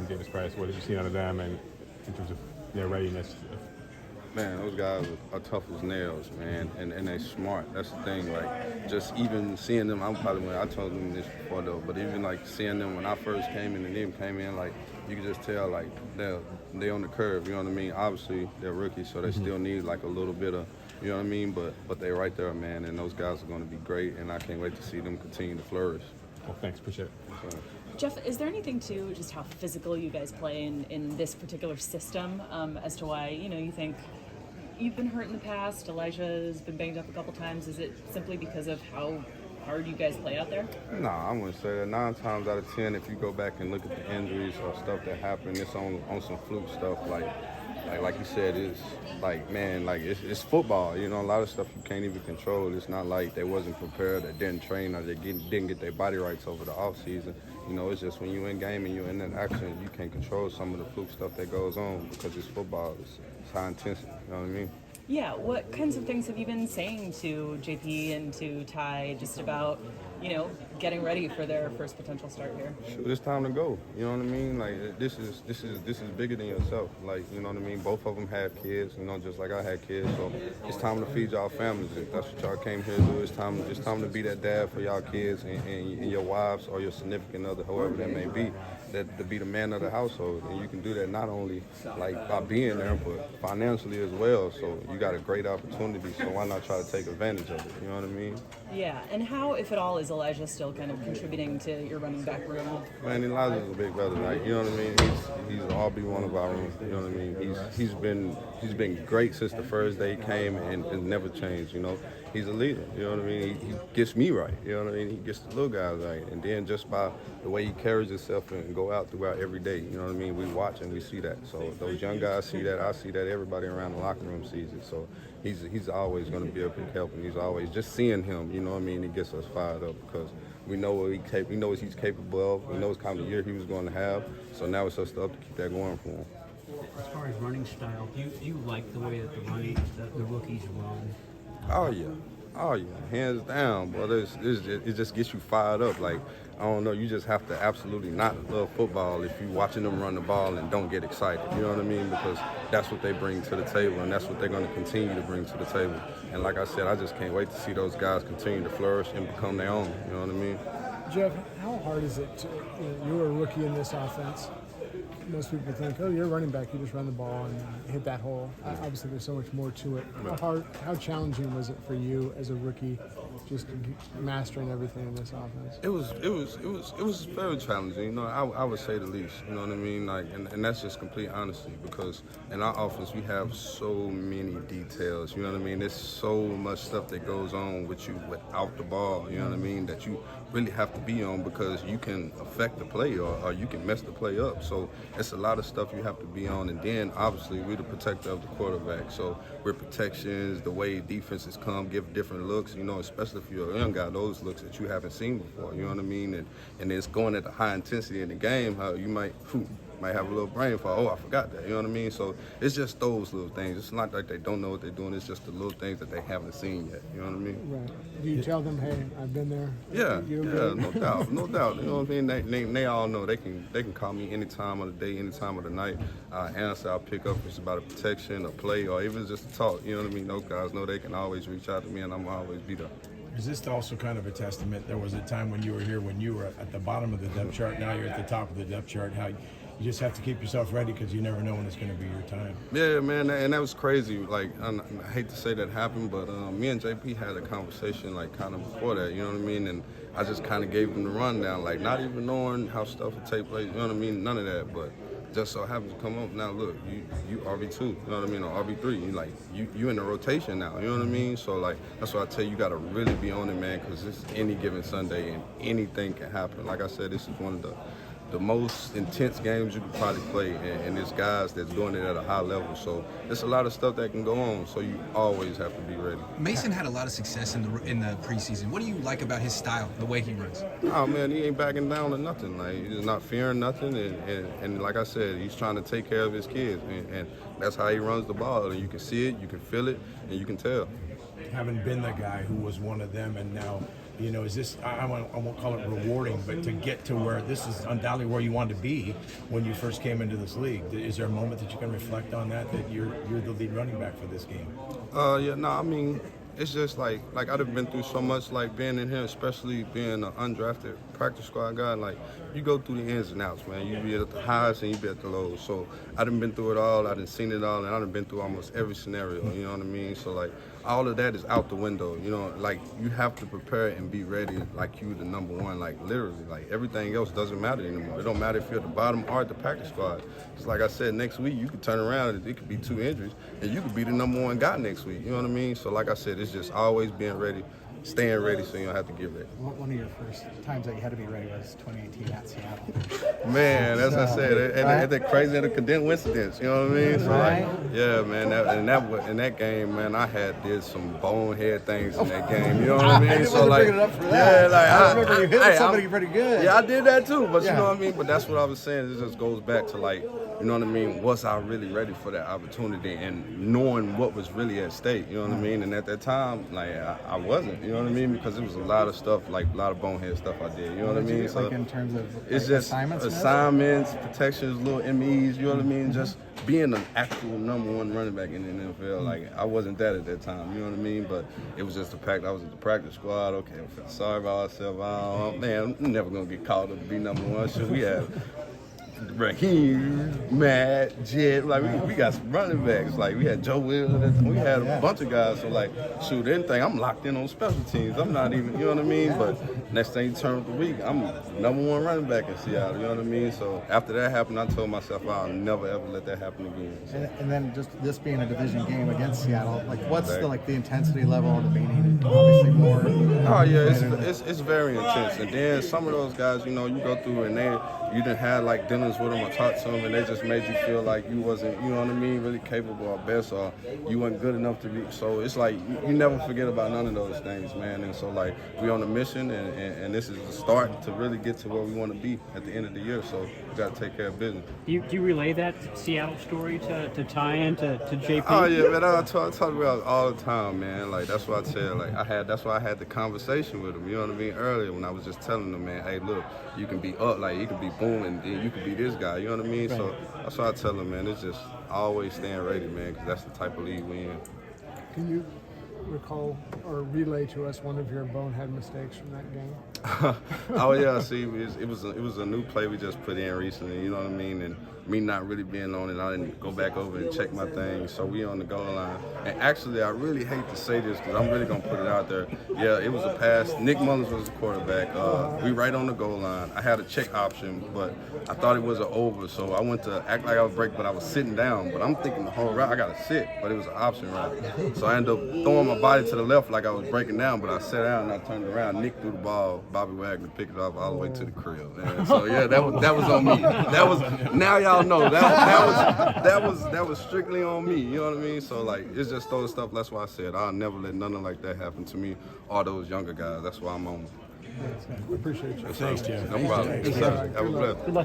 and Davis Price. What have you seen out of them, and in terms of their readiness? Man, those guys are tough as nails, man, and they smart. That's the thing. Like, just even seeing them, I told them this before though, but even like seeing them when I first came in and them came in, like you can just tell like they on the curve. You know what I mean? Obviously they're rookies, so they still need like a little bit of, you know what I mean. But they're right there, man, and those guys are going to be great, and I can't wait to see them continue to flourish. Well, thanks, appreciate it. So, Jeff, is there anything to just how physical you guys play in this particular system as to why, you think you've been hurt in the past, Elijah's been banged up a couple times? Is it simply because of how hard you guys play out there? Nah, I wouldn't say that. 9 times out of 10, if you go back and look at the injuries or stuff that happened, it's on some fluke stuff. Like you said, it's like, man, like it's football. A lot of stuff you can't even control. It's not like they wasn't prepared or didn't train or they didn't get their body rights over the off season. It's just when you're in game and you're in that action, you can't control some of the fluke stuff that goes on because it's football. It's high intensity. You know what I mean? Yeah. What kinds of things have you been saying to JP and to Ty just about, getting ready for their first potential start here? Shoot, it's time to go. You know what I mean? Like this is bigger than yourself. Like, you know what I mean? Both of them have kids, just like I had kids. So it's time to feed y'all families. If that's what y'all came here to do, it's time to be that dad for y'all kids and your wives or your significant other, whoever that may be. That to be the man of the household, and you can do that not only like by being there, but financially as well. So you got a great opportunity. So why not try to take advantage of it? You know what I mean? Yeah. And how, if at all, is Elijah still kind of contributing to your running back room? Man, Elijah's a big brother. Like, you know what I mean? He's an RB1 of our room. You know what I mean? He's been great since the first day he came and never changed. He's a leader, you know what I mean? He gets me right, you know what I mean? He gets the little guys right. And then just by the way he carries himself and go out throughout every day, you know what I mean? We watch and we see that. So those young guys see that, I see that, everybody around the locker room sees it. So he's always going to be a big help, and he's always, just seeing him, you know what I mean? He gets us fired up because we know what he knows he's capable of. We know what kind of year he was going to have. So now it's just up to keep that going for him. As far as running style, do you like the way that the rookies run? Oh yeah, hands down, brother. It just gets you fired up. Like, I don't know, you just have to absolutely not love football if you're watching them run the ball and don't get excited. You know what I mean? Because that's what they bring to the table, and that's what they're going to continue to bring to the table. And like I said, I just can't wait to see those guys continue to flourish and become their own. You know what I mean? Jeff, how hard is it to, you're a rookie in this offense. Most people think, oh, you're a running back, you just run the ball and hit that hole. Obviously, there's so much more to it. How challenging was it for you as a rookie, just mastering everything in this offense? It was very challenging. I would say the least. You know what I mean? Like, and that's just complete honesty, because in our offense we have so many details. You know what I mean? There's so much stuff that goes on with you without the ball. You know what I mean? That you really have to be on, because you can affect the play or you can mess the play up. So it's a lot of stuff you have to be on. And then obviously we're the protector of the quarterback. So we're protections, the way defenses come, give different looks, especially if you're a young guy, those looks that you haven't seen before, you know what I mean? And it's going at a high intensity in the game, how you might have a little brain fog. Oh, I forgot that, you know what I mean? So it's just those little things. It's not like they don't know what they're doing. It's just the little things that they haven't seen yet, you know what I mean? Right. Do you tell them, hey, I've been there? Yeah, no doubt. You know what I mean? They all know. They can call me any time of the day, any time of the night. I'll answer, I'll pick up if it's about a protection, a play, or even just a talk, you know what I mean? Those guys know they can always reach out to me, and I'm always be there. Is this also kind of a testament? There was a time when you were here when you were at the bottom of the depth chart. Now you're at the top of the depth chart. How you just have to keep yourself ready, because you never know when it's going to be your time. Yeah, man, and that was crazy. Like, I hate to say that happened, but me and JP had a conversation, like, kind of before that, you know what I mean? And I just kind of gave him the rundown, like, not even knowing how stuff would take place, you know what I mean? None of that, but just so happens to come up. Now, look, you RB2, you know what I mean, or RB3. You in the rotation now, you know what I mean? So, like, that's why I tell you, you got to really be on it, man, because it's any given Sunday and anything can happen. Like I said, this is one of the most intense games you could probably play, and there's guys that's doing it at a high level. So there's a lot of stuff that can go on, so you always have to be ready. Mason had a lot of success in the preseason. What do you like about his style, the way he runs? Oh, man, he ain't backing down to nothing. Like, he's not fearing nothing, and like I said, he's trying to take care of his kids, and that's how he runs the ball. And you can see it, you can feel it, and you can tell. Having been the guy who was one of them, and now You know, is this, I won't call it rewarding, but to get to where this is undoubtedly where you wanted to be when you first came into this league. Is there a moment that you can reflect on that you're the lead running back for this game? Yeah, no, I mean, it's just like I've been through so much, like being in here, especially being an undrafted practice squad guy. Like, you go through the ins and outs, man. You be at the highs and you be at the lows. So I done been through it all. I done seen it all, and I done been through almost every scenario. You know what I mean? So like, all of that is out the window. You know, like, you have to prepare and be ready, like you the number one. Like, literally, like, everything else doesn't matter anymore. It don't matter if you're at the bottom or at the practice squad. It's like I said, next week you could turn around and it could be 2 injuries, and you could be the number one guy next week. You know what I mean? So like I said, it's just always being ready, staying ready, so you don't have to get ready. One of your first times that you had to be ready was 2018 at Seattle. Man, as I said, and that crazy and the condensed coincidence, you know what I mean? So like, yeah, man, in that game, man, I did some bonehead things in that game. You know what I mean? I didn't bring it up for that. Yeah, like I remember you hit somebody pretty good. Yeah, I did that too, but you know what I mean? But that's what I was saying. It just goes back to, like, you know what I mean? Was I really ready for that opportunity and knowing what was really at stake? You know what I mean? And at that time, like, I wasn't. You know what I mean? Because it was a lot of stuff, like a lot of bonehead stuff I did. You know what I mean? So, like, in terms of it's just assignments, protections, little MEs. You know what I mean? Just being an actual number one running back in the NFL. Like, I wasn't that at that time. You know what I mean? But it was just the fact I was at the practice squad. Okay, I felt sorry about myself. Man, I'm never gonna get called up to be number one. Should we have Raheem, Matt, Jed, like we got some running backs. Like, we had Joe Wills, we had a bunch of guys. So like, shoot, anything, I'm locked in on special teams. I'm not even, you know what I mean? But next thing you turn up the week, I'm number one running back in Seattle. You know what I mean? So after that happened, I told myself I'll never ever let that happen again. So. And then just this being a division game against Seattle, like, what's the intensity level, the meaning? Obviously more. Oh yeah, it's very intense. And then some of those guys, you know, you go through and you didn't have like dinners with them or talk to them, and they just made you feel like you wasn't, you know what I mean, really capable or best, or you weren't good enough to be. So it's like you never forget about none of those things, man. And so like, we on a mission, and this is the start to really get to where we want to be at the end of the year. So we got to take care of business. Do you relay that Seattle story to tie into JP? Oh yeah, man. I talk about it all the time, man. Like, that's what I tell. Like, that's why I had the conversation with him. You know what I mean? Earlier, when I was just telling him, man, hey, look, you can be up, like, you can be booming, and you can be this guy. You know what I mean? Right. So that's why I tell him, man. It's just always staying ready, man, because that's the type of league we in. Can you recall or relay to us one of your bonehead mistakes from that game? Oh yeah, see, it was a new play we just put in recently. You know what I mean? And me not really being on it, I didn't go back over and check my things. So we on the goal line. And actually, I really hate to say this because I'm really gonna put it out there. Yeah, it was a pass. Nick Mullins was the quarterback. We right on the goal line. I had a check option, but I thought it was an over. So I went to act like I was breaking, but I was sitting down. But I'm thinking the whole route I gotta sit, but it was an option route. So I ended up throwing my body to the left like I was breaking down, but I sat down and I turned around. Nick threw the ball. Bobby Wagner picked it up all the way to the crib. And so yeah, that was on me. That was, now y'all know that was strictly on me. You know what I mean? So like, it's just those stuff. That's why I said I'll never let nothing like that happen to me or those younger guys. That's why I'm on. We appreciate you. Thanks, Jim. No problem. Have a blessed. Good luck.